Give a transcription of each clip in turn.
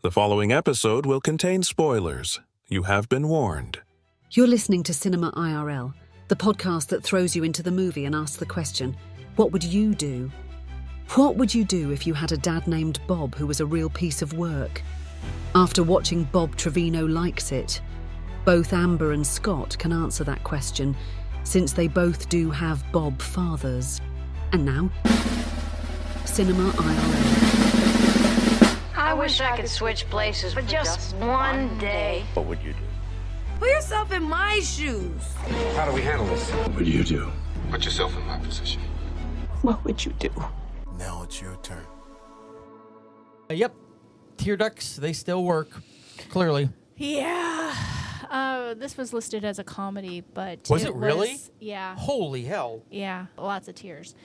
The following episode will contain spoilers. You have been warned. You're listening to Cinema IRL, the podcast that throws you into the movie and asks the question, what would you do? What would you do if you had a dad named Bob who was a real piece of work? After watching Bob Trevino Likes It, both Amber and Scott can answer that question, since they both do have Bob fathers. And now, Cinema IRL. I wish I could switch places for just one day. What would you do? Put yourself in my shoes. How do we handle this? What do you do? Put yourself in my position. What would you do? Now it's your turn. Yep. Tear ducts, they still work, clearly. Yeah. This was listed as a comedy, but Was it really? Yeah. Holy hell. Yeah. Lots of tears.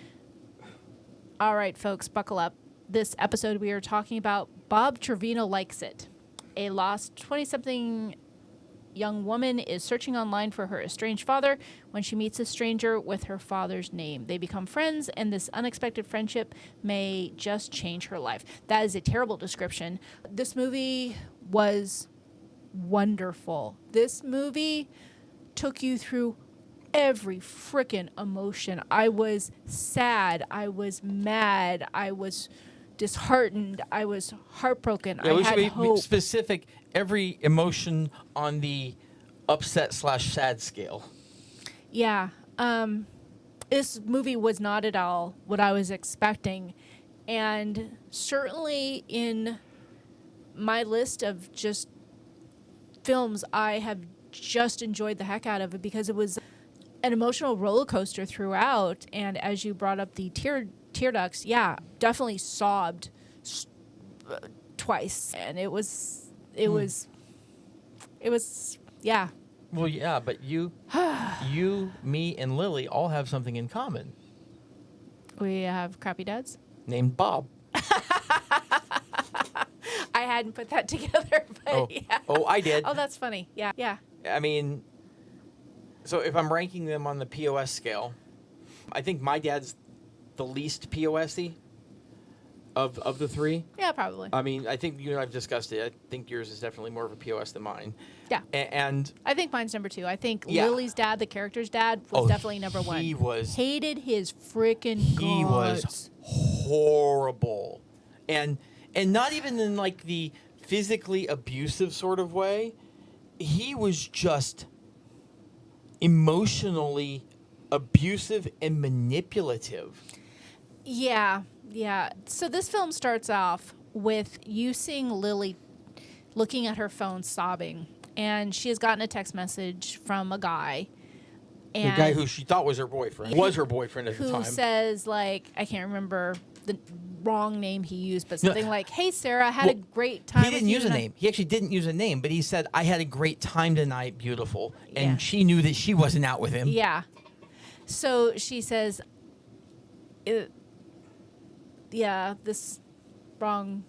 All right, folks, buckle up. This episode we are talking about Bob Trevino Likes It. A lost 20-something young woman is searching online for her estranged father when she meets a stranger with her father's name. They become friends, and this unexpected friendship may just change her life. That is a terrible description. This movie was wonderful. This movie took you through every frickin' emotion. I was sad. I was mad. I was disheartened. I was heartbroken. Yeah, I we should had be hope. specific. Every emotion on the upset/sad scale. Yeah. This movie was not at all what I was expecting. And certainly in my list of just films, I have just enjoyed the heck out of it because it was an emotional roller coaster throughout. And as you brought up the tear ducts, yeah, definitely sobbed twice. And it was, yeah. Well, yeah, but you, me, and Lily all have something in common. We have crappy dads. Named Bob. I hadn't put that together, but yeah. Oh, I did. Oh, that's funny. Yeah, yeah. I mean, so if I'm ranking them on the POS scale, I think my dad's the least POS-y of the three. Yeah, probably. I mean, I think you and I have discussed it. I think yours is definitely more of a POS than mine. Yeah. And I think mine's number 2. I think Yeah. Lily's dad, the character's dad, was definitely number 1. He was... Hated his freaking guts. He was horrible. And not even in like the physically abusive sort of way. He was just emotionally abusive and manipulative. Yeah, yeah. So this film starts off with you seeing Lily looking at her phone sobbing. And she has gotten a text message from a guy. And the guy who she thought was her boyfriend. Was her boyfriend at the time. Who says, like, I can't remember the wrong name he used, but something like, hey, Sarah, I had a great time. He didn't use a name. He actually didn't use a name, but he said, I had a great time tonight, beautiful. And Yeah. she knew that she wasn't out with him. Yeah. So she says, yeah, this wrong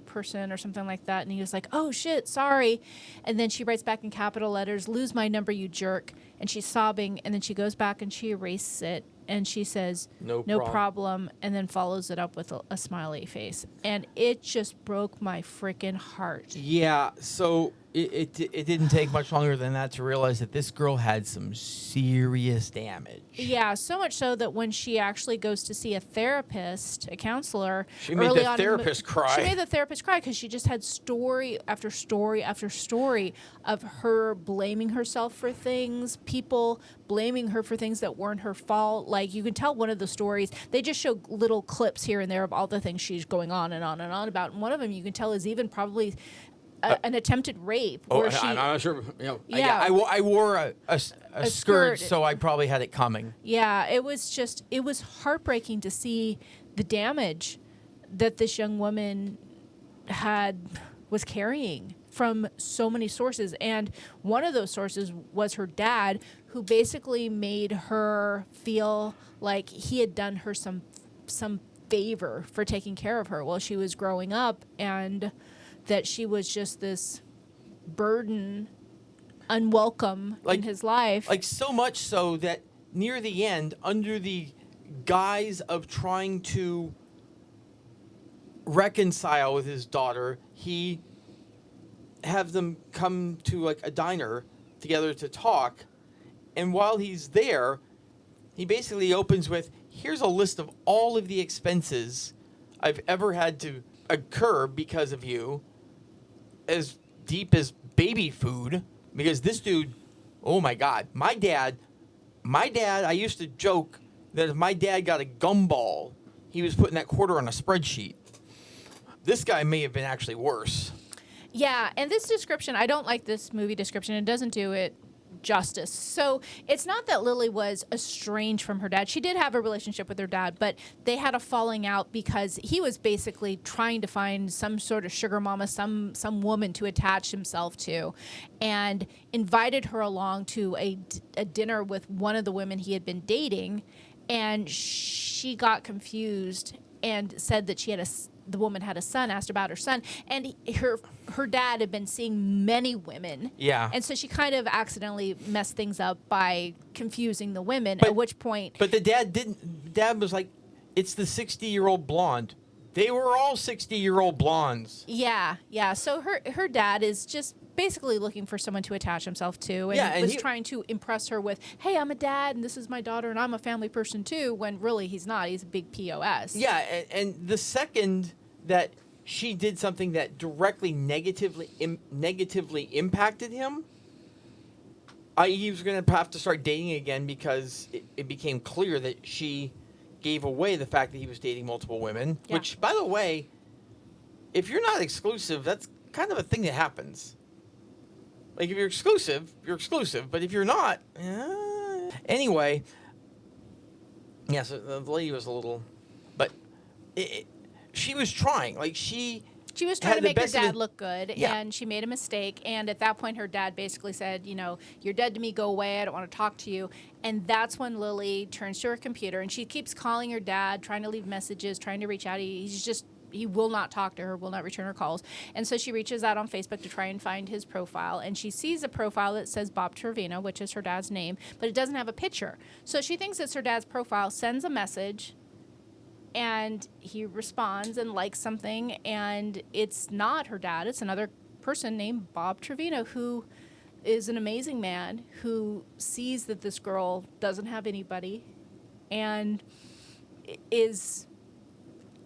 person or something like that. And he was like, oh, shit, sorry. And then she writes back in capital letters, lose my number, you jerk. And she's sobbing. And then she goes back and she erases it. And she says, no problem. And then follows it up with a smiley face. And it just broke my freaking heart. Yeah, so it didn't take much longer than that to realize that this girl had some serious damage. Yeah, so much so that when she actually goes to see a therapist, a counselor, She made the therapist cry. She made the therapist cry because she just had story after story after story of her blaming herself for things, people blaming her for things that weren't her fault. Like, you can tell one of the stories, they just show little clips here and there of all the things she's going on and on and on about. And one of them you can tell is even probably an attempted rape. Oh, where she, I'm not sure. You know, Yeah. I wore a skirt, skirt. so I probably had it coming. Yeah, it was heartbreaking to see the damage that this young woman was carrying from so many sources. And one of those sources was her dad, who basically made her feel like he had done her some favor for taking care of her while she was growing up, and that she was just this burden, unwelcome in his life. Like, so much so that near the end, under the guise of trying to reconcile with his daughter, he have them come to like a diner together to talk, and while he's there, he basically opens with, here's a list of all of the expenses I've ever had to occur because of you, as deep as baby food, because this dude, oh my God, my dad, I used to joke that if my dad got a gumball, he was putting that quarter on a spreadsheet. This guy may have been actually worse. Yeah, and this description, I don't like this movie description. It doesn't do it justice. So it's not that Lily was estranged from her dad. She did have a relationship with her dad, but they had a falling out because he was basically trying to find some sort of sugar mama, some woman to attach himself to, and invited her along to a dinner with one of the women he had been dating, and she got confused and said that the woman had a son, asked about her son, and her dad had been seeing many women. Yeah. And so she kind of accidentally messed things up by confusing the women, at which point... But the dad was like, it's the 60-year-old blonde. They were all 60-year-old blondes. Yeah. So her dad is just basically looking for someone to attach himself to, and was trying to impress her with, hey, I'm a dad, and this is my daughter, and I'm a family person too, when really he's not. He's a big POS. Yeah, and the second that she did something that directly negatively impacted him, he was going to have to start dating again, because it became clear that she gave away the fact that he was dating multiple women, which, by the way, if you're not exclusive, that's kind of a thing that happens. Like, if you're exclusive, you're exclusive. But if you're not... Anyway. Yeah, so the lady was a little... But she was trying. Like, she was trying to make her dad look good, Yeah. and she made a mistake. And at that point, her dad basically said, you're dead to me, go away, I don't want to talk to you. And that's when Lily turns to her computer, and she keeps calling her dad, trying to leave messages, trying to reach out. He will not talk to her, will not return her calls. And so she reaches out on Facebook to try and find his profile. And she sees a profile that says Bob Trevino, which is her dad's name, but it doesn't have a picture. So she thinks it's her dad's profile, sends a message, and he responds and likes something. And it's not her dad. It's another person named Bob Trevino, who is an amazing man who sees that this girl doesn't have anybody and is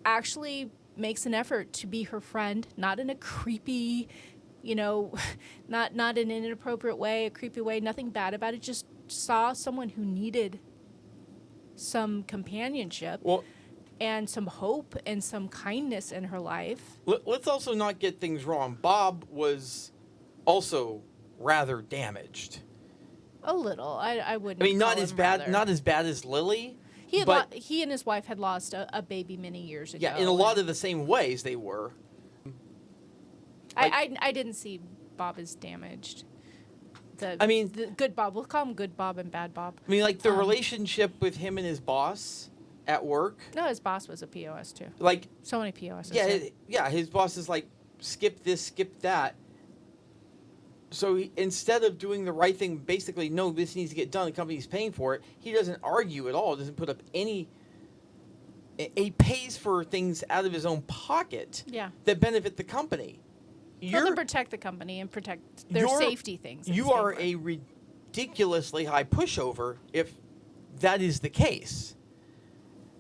actually makes an effort to be her friend, not in a creepy, not in an inappropriate way, a creepy way, nothing bad about it, just saw someone who needed some companionship and some hope and some kindness in her life. Let's also not get things wrong. Bob was also rather damaged. A little. I wouldn't. I mean, not as bad as Lily. He and his wife had lost a baby many years ago. Yeah, in a lot of the same ways they were. I didn't see Bob as damaged. The good Bob. We'll call him good Bob and bad Bob. I mean, like, the relationship with him and his boss at work. No, his boss was a POS too. Like, so many POSs. Yeah, his boss is like, skip this, skip that. So instead of doing the right thing, basically, no, this needs to get done, the company's paying for it, he doesn't argue at all, doesn't put up any... He pays for things out of his own pocket that benefit the company. To protect the company and protect their safety things. You are a ridiculously high pushover if that is the case.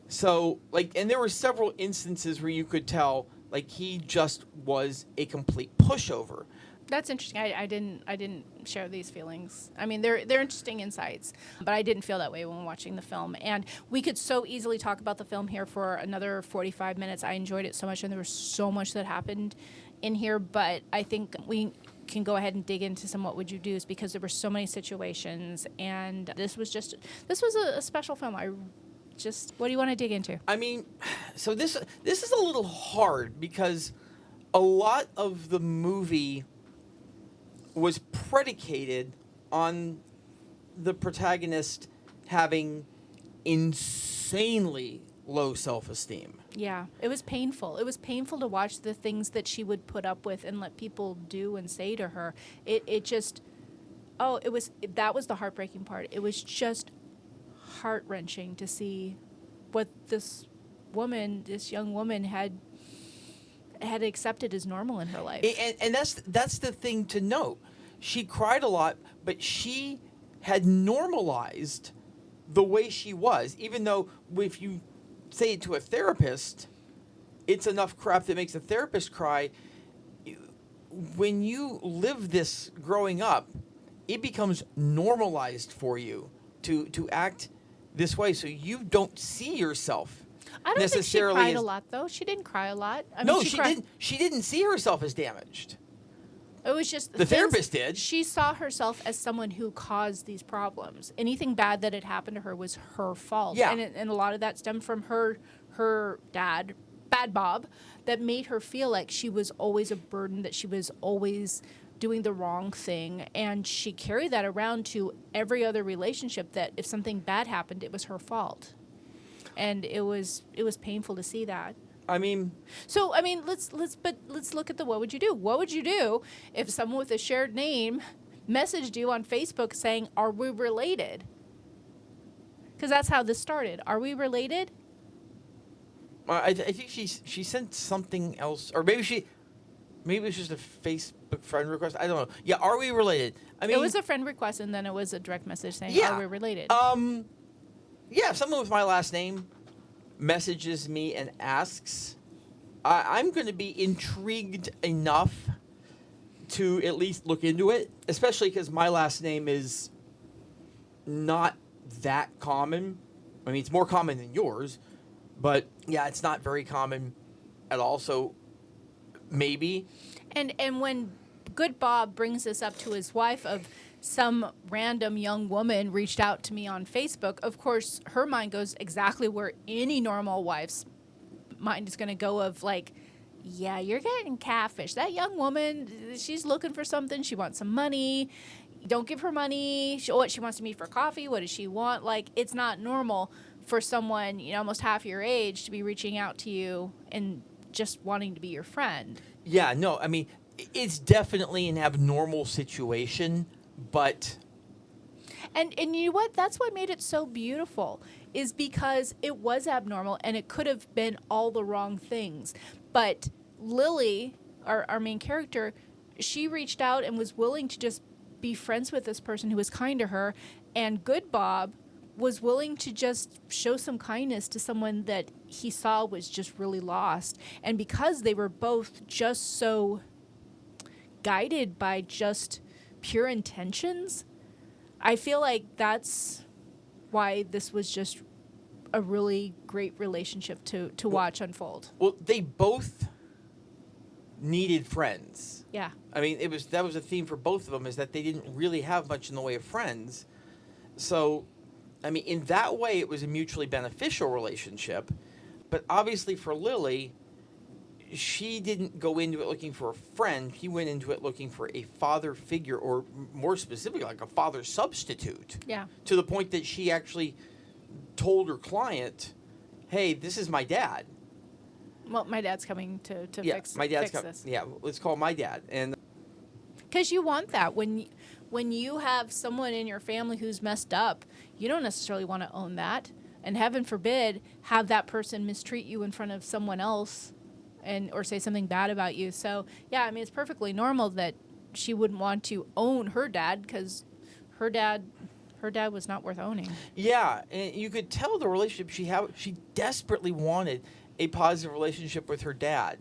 So, like, and there were several instances where you could tell, like, he just was a complete pushover. That's interesting. I didn't share these feelings. I mean, they're interesting insights, but I didn't feel that way when watching the film. And we could so easily talk about the film here for another 45 minutes. I enjoyed it so much, and there was so much that happened in here. But I think we can go ahead and dig into some what would you do's, because there were so many situations, and this was a special film. What do you want to dig into? I mean, so this is a little hard, because a lot of the movie was predicated on the protagonist having insanely low self-esteem. Yeah, it was painful. It was painful to watch the things that she would put up with and let people do and say to her. That was the heartbreaking part. It was just heart-wrenching to see what this young woman had had accepted as normal in her life. And that's the thing to note. She cried a lot, but she had normalized the way she was, even though if you say it to a therapist, it's enough crap that makes a therapist cry. When you live this growing up, it becomes normalized for you to act this way, so you don't see yourself I don't necessarily think she cried as, a lot, though. She didn't cry a lot. I mean, no, she didn't. She didn't see herself as damaged. It was just The therapist did. She saw herself as someone who caused these problems. Anything bad that had happened to her was her fault. Yeah. And a lot of that stemmed from her dad, Bad Bob, that made her feel like she was always a burden, that she was always doing the wrong thing. And she carried that around to every other relationship, that if something bad happened, it was her fault. And it was painful to see that. I mean, So I mean, let's look at the what would you do? What would you do if someone with a shared name messaged you on Facebook saying, "Are we related?" Because that's how this started. Are we related? I think she sent something else, or maybe it was just a Facebook friend request. I don't know. Yeah, are we related? I mean, It was a friend request, and then it was a direct message saying, yeah, "Are we related?" Yeah, if someone with my last name messages me and asks, I'm going to be intrigued enough to at least look into it, especially because my last name is not that common. I mean, it's more common than yours, but yeah, it's not very common at all, so maybe. And when Good Bob brings this up to his wife of some random young woman reached out to me on Facebook, of course, her mind goes exactly where any normal wife's mind is going to go of like, yeah, you're getting catfish. That young woman, she's looking for something. She wants some money. Don't give her money. She wants to meet for coffee. What does she want? Like, it's not normal for someone, almost half your age to be reaching out to you and just wanting to be your friend. Yeah, no, I mean, it's definitely an abnormal situation, but And you know what? That's what made it so beautiful, is because it was abnormal and it could have been all the wrong things. But Lily, our main character, she reached out and was willing to just be friends with this person who was kind to her. And Good Bob was willing to just show some kindness to someone that he saw was just really lost. And because they were both just so guided by just pure intentions, I feel like that's why this was just a really great relationship to watch unfold. well, they both needed friends. Yeah. I mean, that was a theme for both of them, is that they didn't really have much in the way of friends. So, I mean, in that way, it was a mutually beneficial relationship. But obviously for Lily, she didn't go into it looking for a friend. She went into it looking for a father figure, or more specifically, like a father substitute. Yeah. To the point that she actually told her client, hey, this is my dad. Well, my dad's coming to Yeah, fix, my dad's fix this. Yeah, let's call my dad. And Because you want that. When you have someone in your family who's messed up, you don't necessarily want to own that. And heaven forbid, have that person mistreat you in front of someone else or say something bad about you. So, yeah, I mean, it's perfectly normal that she wouldn't want to own her dad, because her dad was not worth owning. yeah, and you could tell the relationship she desperately wanted a positive relationship with her dad.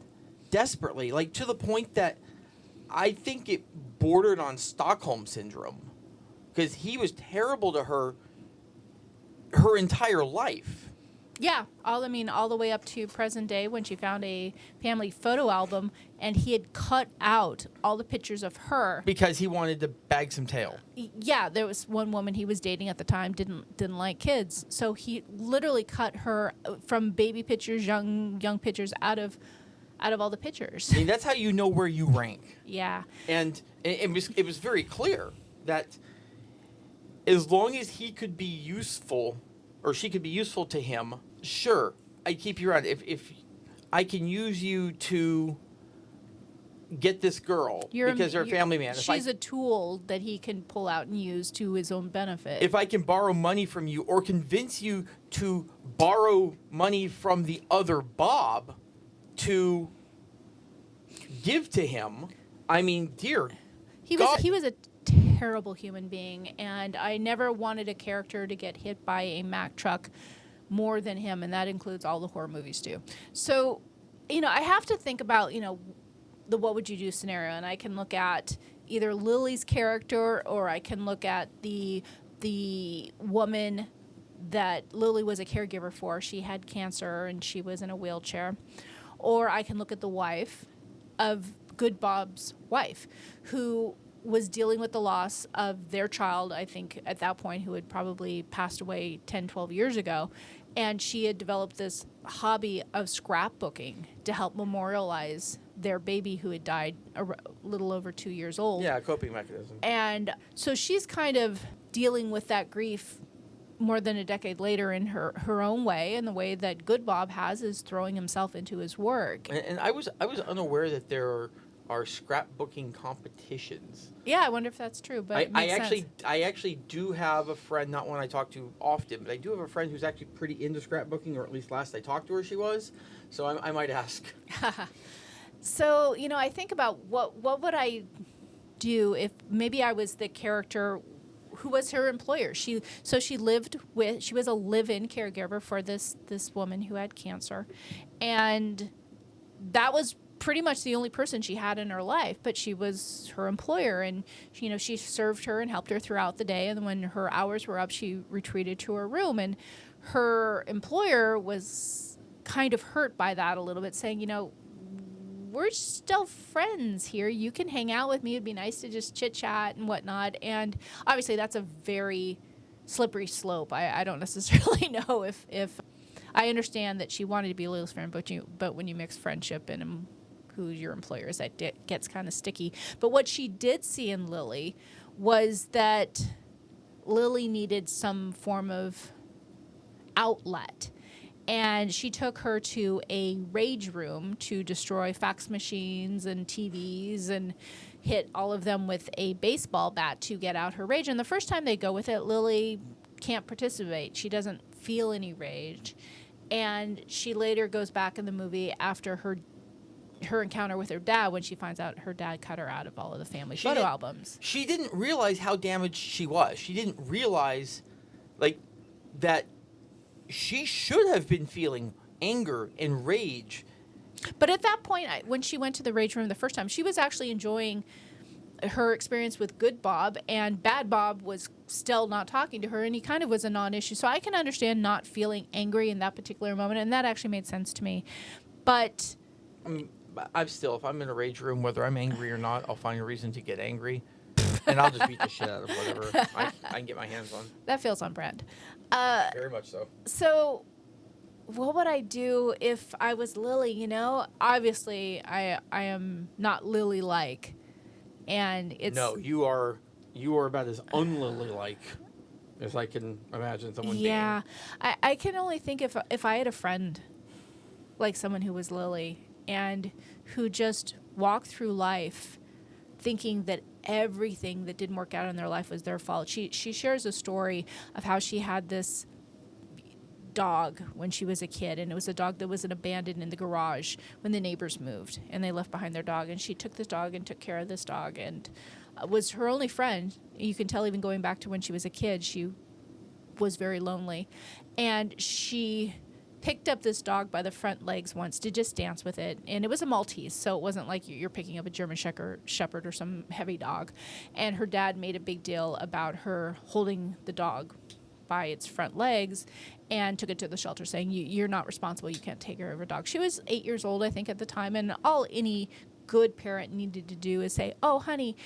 Desperately. Like, to the point that I think it bordered on Stockholm Syndrome. Because he was terrible to her entire life. Yeah, all the way up to present day, when she found a family photo album and he had cut out all the pictures of her. Because he wanted to bag some tail. Yeah, there was one woman he was dating at the time didn't like kids, so he literally cut her from baby pictures, young pictures out of all the pictures. I mean, that's how you know where you rank. Yeah. And it was very clear that as long as he could be useful, or she could be useful to him, sure, I'd keep you around. If I can use you to get this girl because they're a family man. She's a tool that he can pull out and use to his own benefit. If I can borrow money from you, or convince you to borrow money from the other Bob to give to him. I mean, dear He God. was a terrible human being, and I never wanted a character to get hit by a Mack truck more than him, and that includes all the horror movies too. So, I have to think about, the what would you do scenario, and I can look at either Lily's character, or I can look at the woman that Lily was a caregiver for. She had cancer and she was in a wheelchair. Or I can look at the wife of Good Bob's wife, who was dealing with the loss of their child, I think at that point, who had probably passed away 10, 12 years ago. And she had developed this hobby of scrapbooking to help memorialize their baby who had died a little over 2 years old. Yeah, coping mechanism. And so she's kind of dealing with that grief more than a decade later in her own way, and the way that Good Bob has is throwing himself into his work. And I was unaware that there are scrapbooking competitions. Yeah, I wonder if that's true, but it makes sense. I actually do have a friend, not one I talk to often, but I do have a friend who's actually pretty into scrapbooking, or at least last I talked to her she was. So I might ask. So, I think about what would I do if maybe I was the character who was her employer. She was a live-in caregiver for this woman who had cancer, and that was pretty much the only person she had in her life, but she was her employer, and she served her and helped her throughout the day, and when her hours were up, she retreated to her room, and her employer was kind of hurt by that a little bit, saying, we're still friends here. You can hang out with me. It'd be nice to just chit chat and whatnot. And obviously that's a very slippery slope. I don't necessarily know if I understand that she wanted to be Lily's friend, but when you mix friendship and who your employer is, that gets kind of sticky. But what she did see in Lily was that Lily needed some form of outlet. And she took her to a rage room to destroy fax machines and TVs and hit all of them with a baseball bat to get out her rage. And the first time they go with it, Lily can't participate. She doesn't feel any rage. And she later goes back in the movie after her encounter with her dad, when she finds out her dad cut her out of all of the family photo albums. She didn't realize how damaged she was. She didn't realize, that she should have been feeling anger and rage. But at that point, when she went to the rage room the first time, she was actually enjoying her experience with Good Bob, and Bad Bob was still not talking to her, and he kind of was a non-issue. So I can understand not feeling angry in that particular moment, and that actually made sense to me. But if I'm in a rage room, whether I'm angry or not, I'll find a reason to get angry, and I'll just beat the shit out of whatever I can get my hands on. That feels on brand. Very much so. So what would I do if I was Lily? Obviously I am not Lily-like, and it's... No, you are about as un-Lily-like as I can imagine someone being. Yeah, I can only think if I had a friend like someone who was Lily and who just walked through life thinking that everything that didn't work out in their life was their fault. She shares a story of how she had this dog when she was a kid, and it was a dog that was abandoned in the garage when the neighbors moved, and they left behind their dog, and she took this dog and took care of this dog, and was her only friend. You can tell even going back to when she was a kid, she was very lonely, and she picked up this dog by the front legs once to just dance with it, and it was a Maltese, so it wasn't like you're picking up a German Shepherd or some heavy dog. And her dad made a big deal about her holding the dog by its front legs and took it to the shelter, saying, you're not responsible, you can't take care of a dog. She was 8 years old, I think, at the time, and all any good parent needed to do is say, oh honey,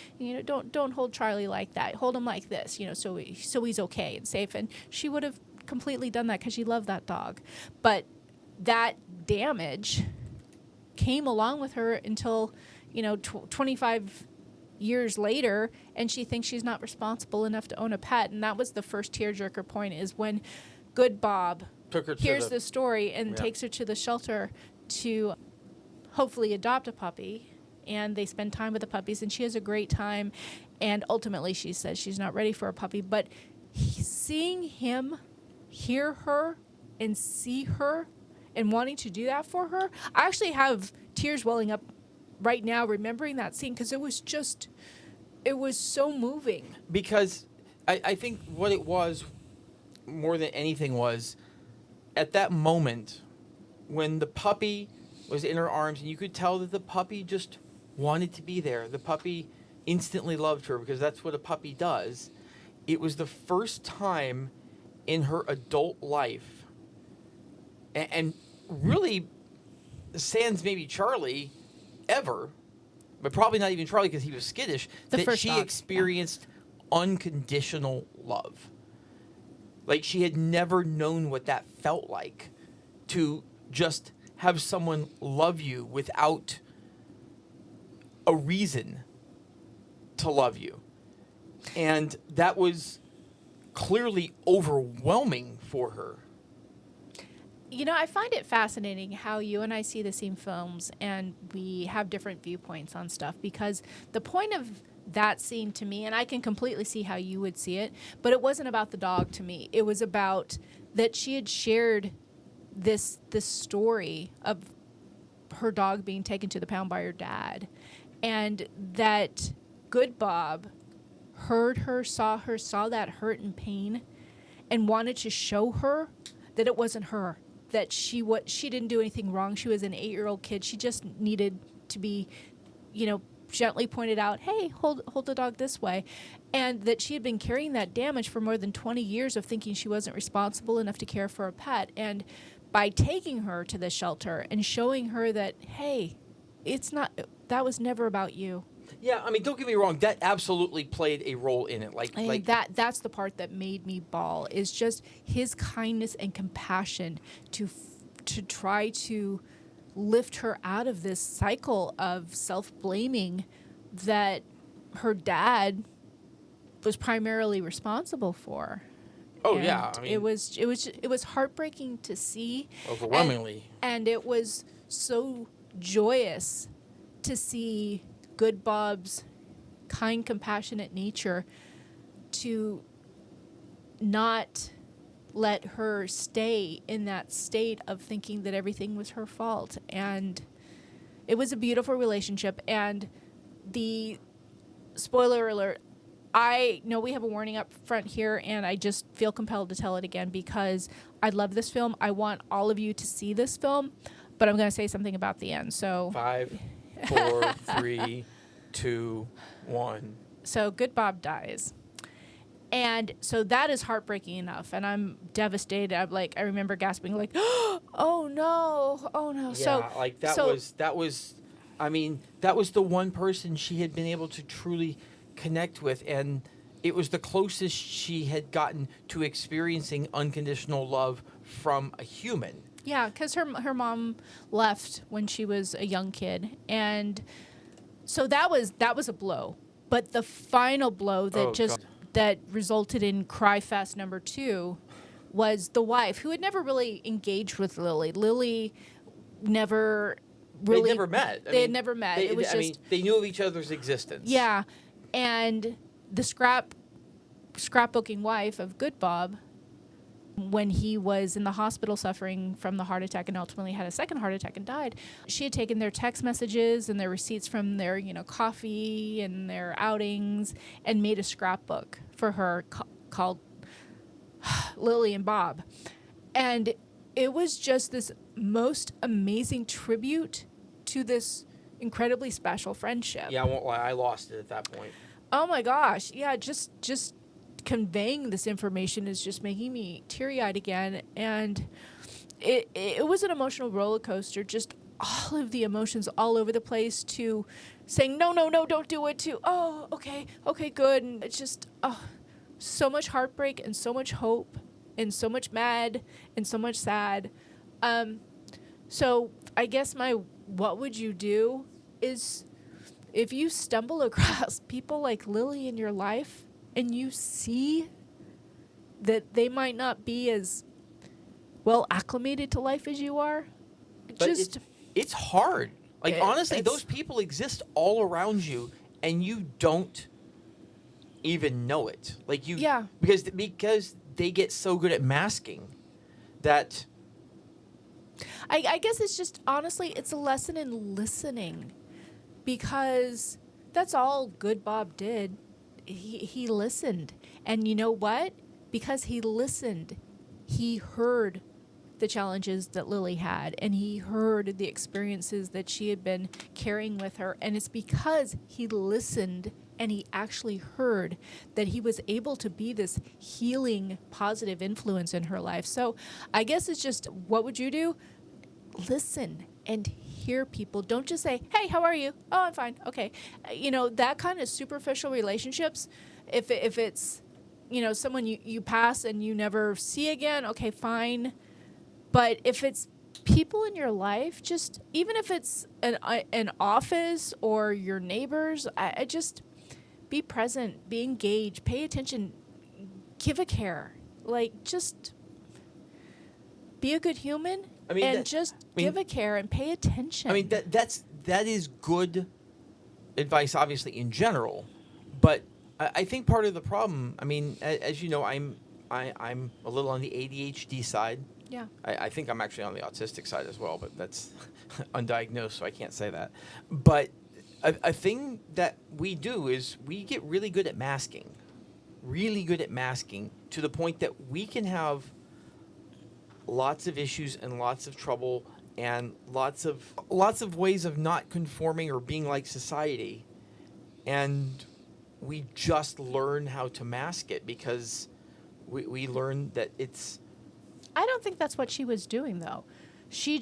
don't hold Charlie like that, hold him like this, so he's okay and safe. And she would have completely done that because she loved that dog. But that damage came along with her until 25 years later, and she thinks she's not responsible enough to own a pet. And that was the first tearjerker point, is when Good Bob hears the story and takes her to the shelter to hopefully adopt a puppy, and they spend time with the puppies, and she has a great time. And ultimately she says she's not ready for a puppy, but seeing him hear her and see her and wanting to do that for her, I actually have tears welling up right now remembering that scene because it was so moving. Because I think what it was more than anything was at that moment when the puppy was in her arms and you could tell that the puppy just wanted to be there. The puppy instantly loved her because that's what a puppy does. It was the first time in her adult life, and really, sans maybe Charlie, ever, but probably not even Charlie because he was skittish, that first she dog, experienced unconditional love. Like she had never known what that felt like to just have someone love you without a reason to love you. And that was clearly overwhelming for her. You know, I find it fascinating how you and I see the same films and we have different viewpoints on stuff, because the point of that scene to me, and I can completely see how you would see it, but it wasn't about the dog to me. It was about that she had shared this story of her dog being taken to the pound by her dad, and that good Bob heard her, saw that hurt and pain, and wanted to show her that it wasn't her, that she didn't do anything wrong. She was an 8-year-old kid. She just needed to be, gently pointed out, hey, hold the dog this way. And that she had been carrying that damage for more than 20 years of thinking she wasn't responsible enough to care for a pet. And by taking her to the shelter and showing her that, hey, that was never about you. Yeah, I mean, don't get me wrong. That absolutely played a role in it. Like that's the part that made me bawl, is just his kindness and compassion to try to lift her out of this cycle of self-blaming that her dad was primarily responsible for. Oh, And yeah. I mean, it was heartbreaking to see. overwhelmingly. And it was so joyous to see good Bob's kind, compassionate nature to not let her stay in that state of thinking that everything was her fault. And it was a beautiful relationship. And the spoiler alert, I know we have a warning up front here, and I just feel compelled to tell it again because I love this film. I want all of you to see this film, but I'm going to say something about the end. So 5, 4, 3, 2, 1. So good Bob dies. And so that is heartbreaking enough, and I'm devastated. I remember gasping like, oh no. Yeah, that was the one person she had been able to truly connect with, and it was the closest she had gotten to experiencing unconditional love from a human. Yeah, because her mom left when she was a young kid, and so that was a blow. But the final blow that that resulted in Cry Fest number 2 was the wife, who had never really engaged with Lily. Lily never really... They never met. They had never met. It was they knew of each other's existence. Yeah, and the scrapbooking wife of Good Bob, when he was in the hospital suffering from the heart attack and ultimately had a second heart attack and died, she had taken their text messages and their receipts from their, coffee and their outings and made a scrapbook for her called Lily and Bob. And it was just this most amazing tribute to this incredibly special friendship. Yeah, I won't lie. I lost it at that point. Oh my gosh. Yeah, just conveying this information is just making me teary-eyed again, and it was an emotional roller coaster, just all of the emotions all over the place, to saying no, don't do it, to okay, good, and it's just so much heartbreak and so much hope and so much mad and so much sad. So I guess my what would you do is, if you stumble across people like Lily in your life and you see that they might not be as well acclimated to life as you are, But it's hard. Like, honestly, it's- those people exist all around you, and you don't even know it. Like, you... Yeah. Because they get so good at masking that... I guess it's just, honestly, it's a lesson in listening. because that's all good Bob did. He listened. And you know what? Because he listened, he heard the challenges that Lily had, and he heard the experiences that she had been carrying with her. And it's because he listened and he actually heard that he was able to be this healing, positive influence in her life. So I guess it's just, what would you do? Listen and hear people. Don't just say, hey, how are you? Oh, I'm fine. Okay. That kind of superficial relationships, if it's, someone you pass and you never see again, okay, fine. But if it's people in your life, just, even if it's an office or your neighbors, I just be present, be engaged, pay attention, give a care. Like, just be a good human. Give a care and pay attention. I mean, that is good advice, obviously, in general. But I think part of the problem, I mean, as you know, I'm a little on the ADHD side. Yeah. I think I'm actually on the autistic side as well, but that's undiagnosed, so I can't say that. But a thing that we do is we get really good at masking to the point that we can have lots of issues and lots of trouble and lots of ways of not conforming or being like society, and we just learn how to mask it because we learn that it's. I don't think that's what she was doing, though. She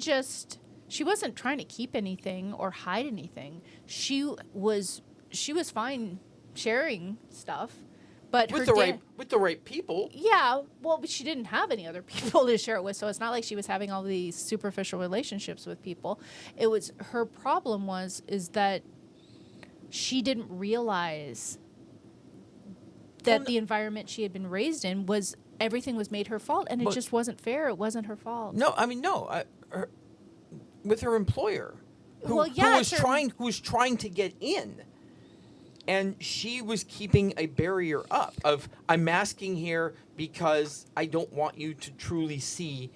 wasn't trying to keep anything or hide anything. She was fine sharing stuff. But with the right people. Yeah, well, but she didn't have any other people to share it with, so it's not like she was having all these superficial relationships with people. It was, her problem is that she didn't realize that the environment she had been raised in was, everything was made her fault, and it just wasn't fair. It wasn't her fault. No, I mean, no. With her employer, who was trying to get in. And she was keeping a barrier up of, I'm masking here because I don't want you to truly see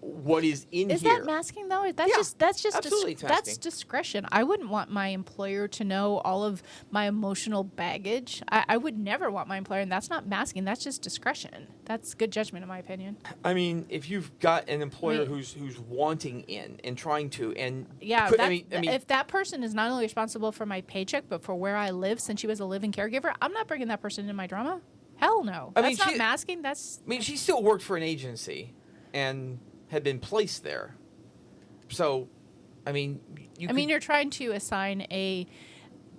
what is in here. Is that masking, though? That's just absolutely that's discretion. I wouldn't want my employer to know all of my emotional baggage. I would never want my employer, and that's not masking. That's just discretion. That's good judgment, in my opinion. I mean, if you've got an employer who's wanting in and trying to, and if that person is not only responsible for my paycheck but for where I live, since she was a living caregiver, I'm not bringing that person into my drama. Hell no. That's not masking. She still worked for an agency, and had been placed there. So, you're trying to assign a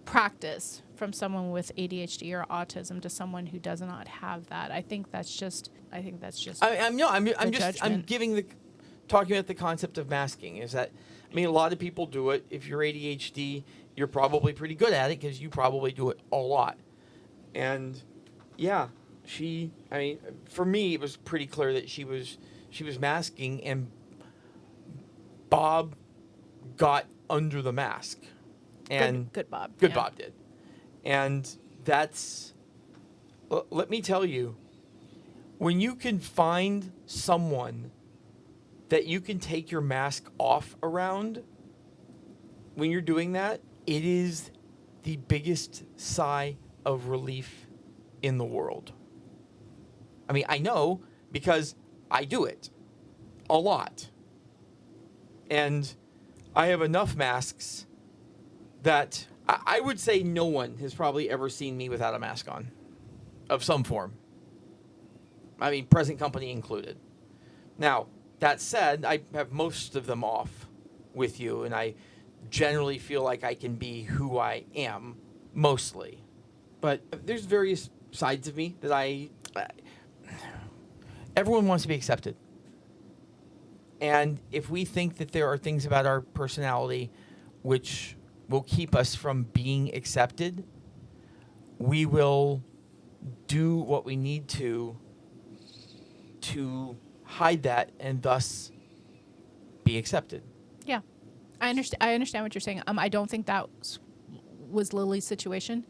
practice from someone with ADHD or autism to someone who does not have that. I think that's just. I'm talking about the concept of masking. Is that, a lot of people do it. If you're ADHD, you're probably pretty good at it because you probably do it a lot. And yeah, for me, it was pretty clear that she was masking, and Bob got under the mask. And good Bob. Bob did. And that's, let me tell you, when you can find someone that you can take your mask off around, when you're doing that, it is the biggest sigh of relief in the world. I know, because I do it a lot. And I have enough masks that I would say no one has probably ever seen me without a mask on of some form. Present company included. Now, that said, I have most of them off with you, and I generally feel like I can be who I am, mostly. But there's various sides of me that everyone wants to be accepted. And if we think that there are things about our personality which will keep us from being accepted, we will do what we need to hide that and thus be accepted. Yeah. I understand what you're saying. I don't think that was Lily's situation.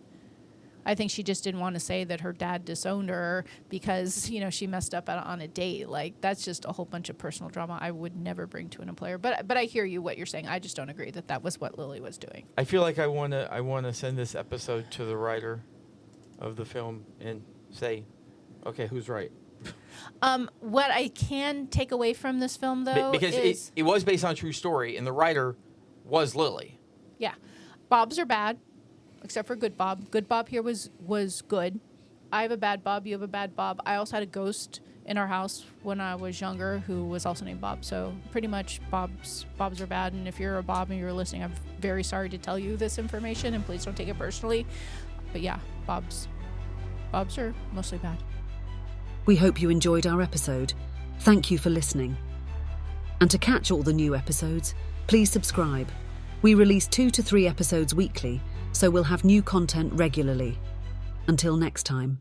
I think she just didn't want to say that her dad disowned her because, she messed up on a date. Like, that's just a whole bunch of personal drama I would never bring to an employer. But I hear you what you're saying. I just don't agree that was what Lily was doing. I feel like I wanna send this episode to the writer of the film and say, okay, who's right? What I can take away from this film, though, because is... it was based on a true story, and the writer was Lily. Yeah. Bobs are bad, except for Good Bob. Good Bob here was good. I have a bad Bob. You have a bad Bob. I also had a ghost in our house when I was younger who was also named Bob. So pretty much Bobs are bad. And if you're a Bob and you're listening, I'm very sorry to tell you this information, and please don't take it personally. But yeah, Bobs are mostly bad. We hope you enjoyed our episode. Thank you for listening. And to catch all the new episodes, please subscribe. We release 2 to 3 episodes weekly, so we'll have new content regularly. Until next time.